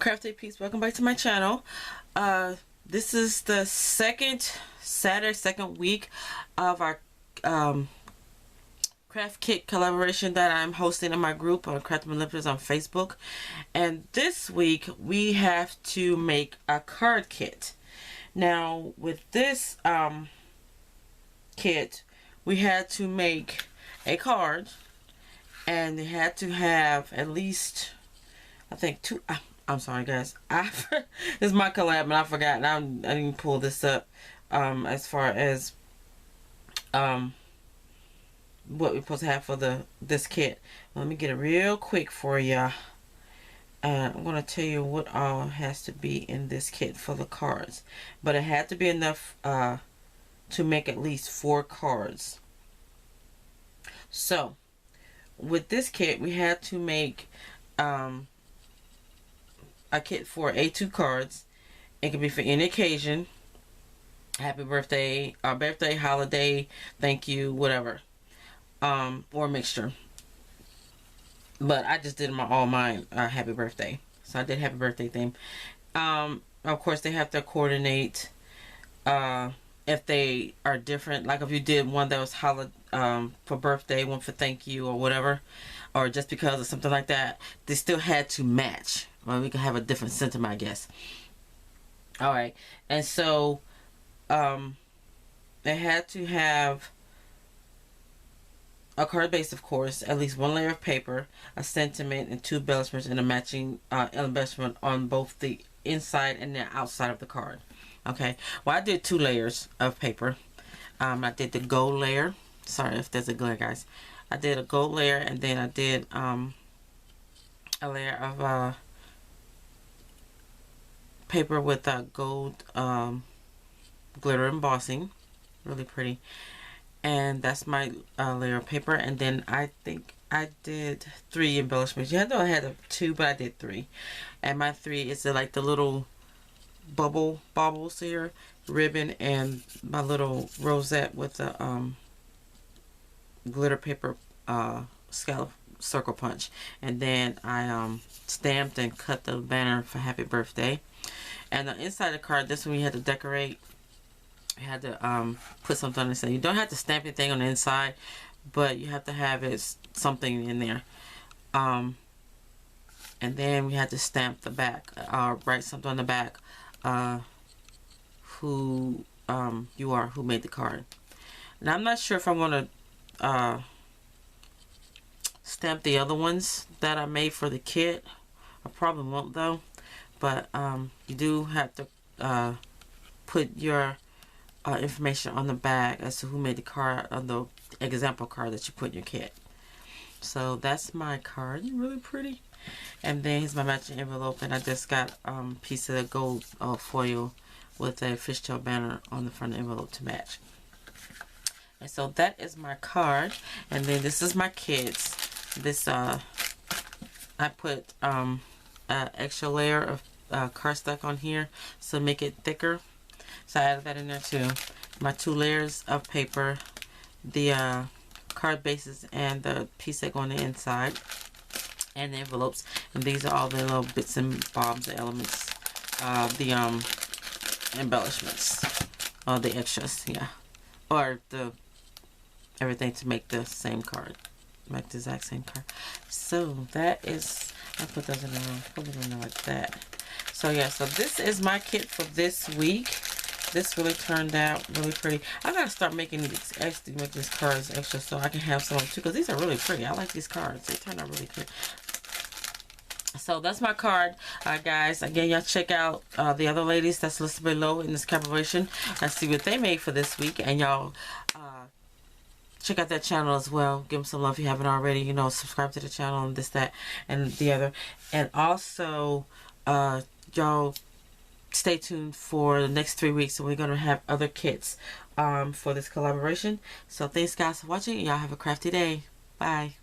Crafty Peace, welcome back to my channel. This is the second week of our craft kit collaboration that I'm hosting in my group on Crafty Manipulators on Facebook. And this week we have to make a card kit. Now with this kit, we had to make a card, and it had to have at least, I think, two. I'm sorry, guys. This is my collab, and I forgot. I didn't pull this up as far as what we're supposed to have for this kit. Let me get it real quick for you. I'm going to tell you what all has to be in this kit for the cards. But it had to be enough to make at least 4 cards. So, with this kit, we had to make a kit for A2 cards. It can be for any occasion. Happy birthday, holiday, thank you, whatever. Or a mixture. But I just did all mine happy birthday. So I did happy birthday theme. Of course, they have to coordinate if they are different. Like if you did one that was for birthday, one for thank you or whatever, or just because or something like that, they still had to match. Well, we can have a different sentiment, I guess. Alright, and so they had to have a card base, of course, at least 1 layer of paper, a sentiment, and 2 embellishments, and a matching embellishment on both the inside and the outside of the card. Okay, well, I did 2 layers of paper. I did the gold layer. Sorry if there's a glare, guys. I did a gold layer, and then I did a layer of paper with gold glitter embossing. Really pretty. And that's my layer of paper. And then I think I did 3 embellishments. Yeah, I know I had 2, but I did 3. And my 3 is like the little baubles here, ribbon, and my little rosette with the glitter paper scallop circle punch. And then I stamped and cut the banner for happy birthday. And the inside of the card, this one you had to decorate. You had to put something on the inside. You don't have to stamp anything on the inside, but you have to have something in there. And then we had to stamp the back, write something on the back, who you are, who made the card. Now I'm not sure if I'm going to stamp the other ones that I made for the kit. I probably won't though. But you do have to put your information on the back as to who made the card, on the example card that you put in your kit. So that's my card, really pretty. And then here's my matching envelope, and I just got a piece of gold foil with a fishtail banner on the front of the envelope to match. And so that is my card, and then this is my kits. This I put extra layer of cardstock on here so make it thicker. So I added that in there too. My 2 layers of paper, the card bases, and the piece that go on the inside, and the envelopes. And these are all the little bits and bobs, the elements, the embellishments, or the extras, yeah, or the everything to make the same card, make the exact same card. So that is, I put those in the room, put it in there like that. So yeah, so this is my kit for this week. This really turned out really pretty. I gotta start making these extra, make these cards extra so I can have some too, because these are really pretty. I like these cards. They turn out really good. So that's my card, guys. Again, y'all check out the other ladies that's listed below in this collaboration and see what they made for this week. And y'all check out that channel as well. Give them some love if you haven't already. You know, subscribe to the channel and this, that, and the other. And also, y'all stay tuned for the next 3 weeks. So we're going to have other kits for this collaboration. So thanks, guys, for watching. Y'all have a crafty day. Bye.